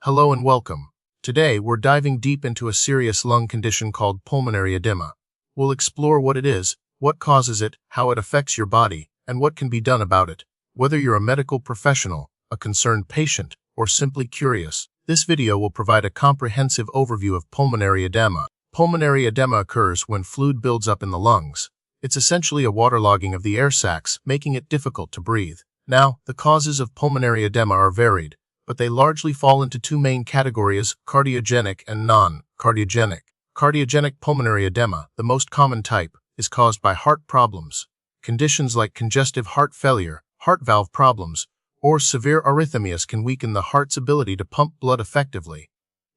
Hello and welcome. Today, we're diving deep into a serious lung condition called pulmonary edema. We'll explore what it is, what causes it, how it affects your body, and what can be done about it. Whether you're a medical professional, a concerned patient, or simply curious, this video will provide a comprehensive overview of pulmonary edema. Pulmonary edema occurs when fluid builds up in the lungs. It's essentially a waterlogging of the air sacs, making it difficult to breathe. Now, the causes of pulmonary edema are varied, but they largely fall into two main categories: cardiogenic and non-cardiogenic. Cardiogenic pulmonary edema, the most common type, is caused by heart problems. Conditions like congestive heart failure, heart valve problems, or severe arrhythmias can weaken the heart's ability to pump blood effectively.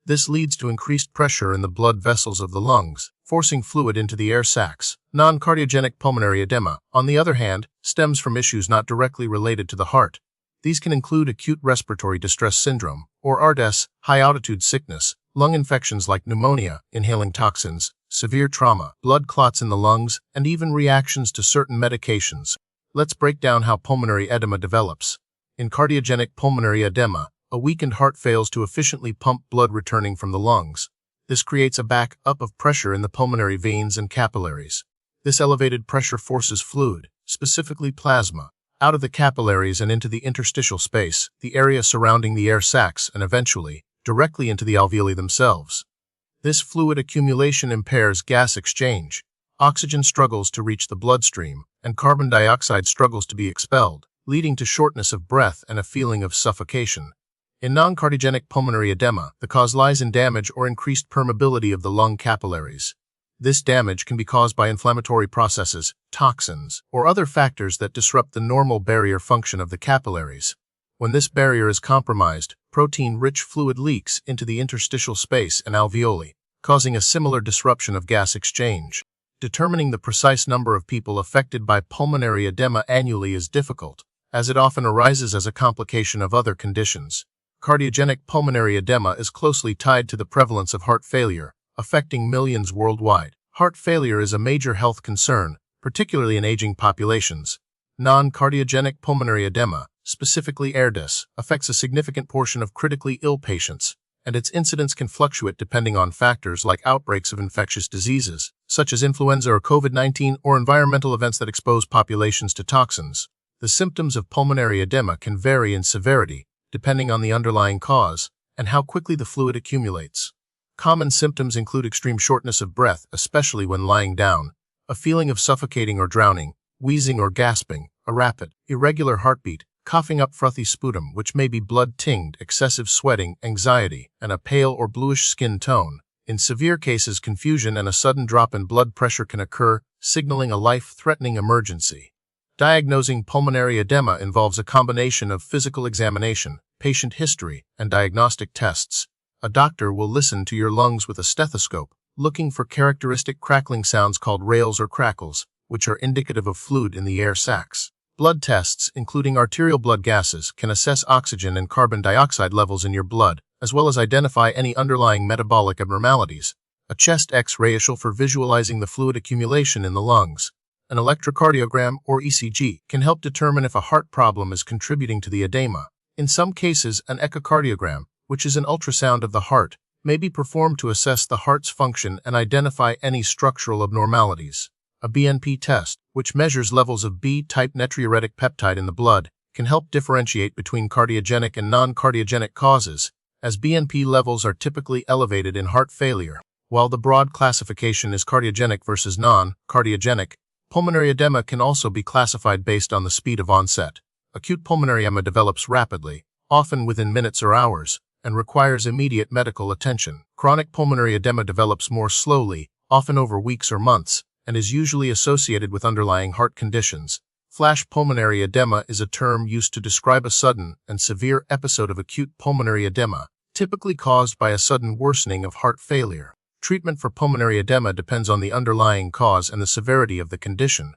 This leads to increased pressure in the blood vessels of the lungs, forcing fluid into the air sacs. Non-cardiogenic pulmonary edema, on the other hand, stems from issues not directly related to the heart. These can include acute respiratory distress syndrome, or ARDS, high-altitude sickness, lung infections like pneumonia, inhaling toxins, severe trauma, blood clots in the lungs, and even reactions to certain medications. Let's break down how pulmonary edema develops. In cardiogenic pulmonary edema, a weakened heart fails to efficiently pump blood returning from the lungs. This creates a back-up of pressure in the pulmonary veins and capillaries. This elevated pressure forces fluid, specifically plasma, out of the capillaries and into the interstitial space, the area surrounding the air sacs, and eventually, directly into the alveoli themselves. This fluid accumulation impairs gas exchange. Oxygen struggles to reach the bloodstream, and carbon dioxide struggles to be expelled, leading to shortness of breath and a feeling of suffocation. In non-cardiogenic pulmonary edema, the cause lies in damage or increased permeability of the lung capillaries. This damage can be caused by inflammatory processes, toxins, or other factors that disrupt the normal barrier function of the capillaries. When this barrier is compromised, protein-rich fluid leaks into the interstitial space and alveoli, causing a similar disruption of gas exchange. Determining the precise number of people affected by pulmonary edema annually is difficult, as it often arises as a complication of other conditions. Cardiogenic pulmonary edema is closely tied to the prevalence of heart failure, affecting millions worldwide. Heart failure is a major health concern, particularly in aging populations. Non-cardiogenic pulmonary edema, specifically ARDS, affects a significant portion of critically ill patients, and its incidence can fluctuate depending on factors like outbreaks of infectious diseases, such as influenza or COVID-19, or environmental events that expose populations to toxins. The symptoms of pulmonary edema can vary in severity, depending on the underlying cause and how quickly the fluid accumulates. Common symptoms include extreme shortness of breath, especially when lying down, a feeling of suffocating or drowning, wheezing or gasping, a rapid, irregular heartbeat, coughing up frothy sputum which may be blood-tinged, excessive sweating, anxiety, and a pale or bluish skin tone. In severe cases, confusion and a sudden drop in blood pressure can occur, signaling a life-threatening emergency. Diagnosing pulmonary edema involves a combination of physical examination, patient history, and diagnostic tests. A doctor will listen to your lungs with a stethoscope, looking for characteristic crackling sounds called rales or crackles, which are indicative of fluid in the air sacs. Blood tests, including arterial blood gases, can assess oxygen and carbon dioxide levels in your blood, as well as identify any underlying metabolic abnormalities. A chest X-ray is for visualizing the fluid accumulation in the lungs. An electrocardiogram, or ECG, can help determine if a heart problem is contributing to the edema. In some cases, an echocardiogram, which is an ultrasound of the heart, may be performed to assess the heart's function and identify any structural abnormalities. A BNP test, which measures levels of B-type natriuretic peptide in the blood, can help differentiate between cardiogenic and non-cardiogenic causes, as BNP levels are typically elevated in heart failure. While the broad classification is cardiogenic versus non-cardiogenic, pulmonary edema can also be classified based on the speed of onset. Acute pulmonary edema develops rapidly, often within minutes or hours, and requires immediate medical attention. Chronic pulmonary edema develops more slowly, often over weeks or months, and is usually associated with underlying heart conditions. Flash pulmonary edema is a term used to describe a sudden and severe episode of acute pulmonary edema, typically caused by a sudden worsening of heart failure. Treatment for pulmonary edema depends on the underlying cause and the severity of the condition.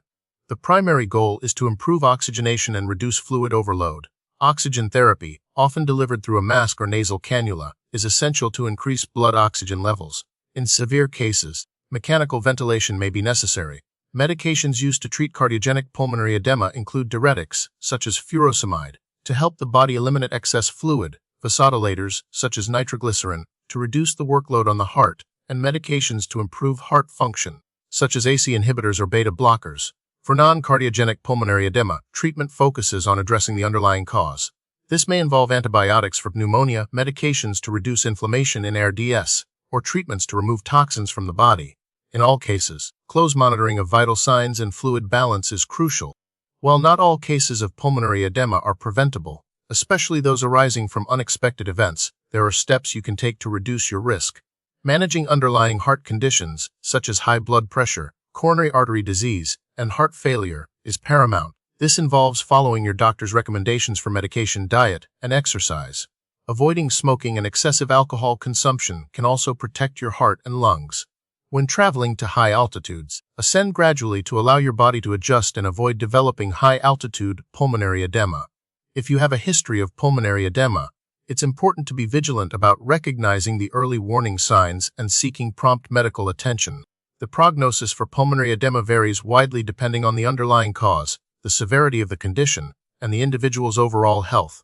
The primary goal is to improve oxygenation and reduce fluid overload. Oxygen therapy, often delivered through a mask or nasal cannula, is essential to increase blood oxygen levels. In severe cases, mechanical ventilation may be necessary. Medications used to treat cardiogenic pulmonary edema include diuretics, such as furosemide, to help the body eliminate excess fluid, vasodilators, such as nitroglycerin, to reduce the workload on the heart, and medications to improve heart function, such as ACE inhibitors or beta blockers. For non-cardiogenic pulmonary edema, treatment focuses on addressing the underlying cause. This may involve antibiotics for pneumonia, medications to reduce inflammation in ARDS, or treatments to remove toxins from the body. In all cases, close monitoring of vital signs and fluid balance is crucial. While not all cases of pulmonary edema are preventable, especially those arising from unexpected events, there are steps you can take to reduce your risk. Managing underlying heart conditions, such as high blood pressure, coronary artery disease, and heart failure, is paramount. This involves following your doctor's recommendations for medication, diet, and exercise. Avoiding smoking and excessive alcohol consumption can also protect your heart and lungs. When traveling to high altitudes, ascend gradually to allow your body to adjust and avoid developing high-altitude pulmonary edema. If you have a history of pulmonary edema, it's important to be vigilant about recognizing the early warning signs and seeking prompt medical attention. The prognosis for pulmonary edema varies widely depending on the underlying cause, the severity of the condition, and the individual's overall health.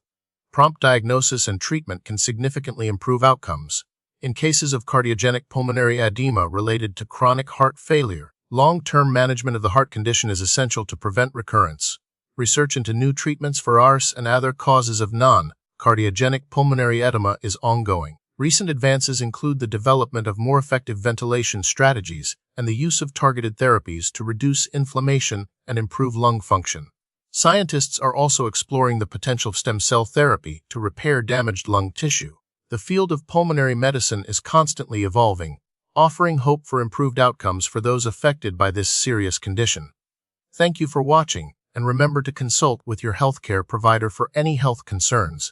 Prompt diagnosis and treatment can significantly improve outcomes. In cases of cardiogenic pulmonary edema related to chronic heart failure, long-term management of the heart condition is essential to prevent recurrence. Research into new treatments for ARDS and other causes of non-cardiogenic pulmonary edema is ongoing. Recent advances include the development of more effective ventilation strategies and the use of targeted therapies to reduce inflammation and improve lung function. Scientists are also exploring the potential of stem cell therapy to repair damaged lung tissue. The field of pulmonary medicine is constantly evolving, offering hope for improved outcomes for those affected by this serious condition. Thank you for watching, and remember to consult with your healthcare provider for any health concerns.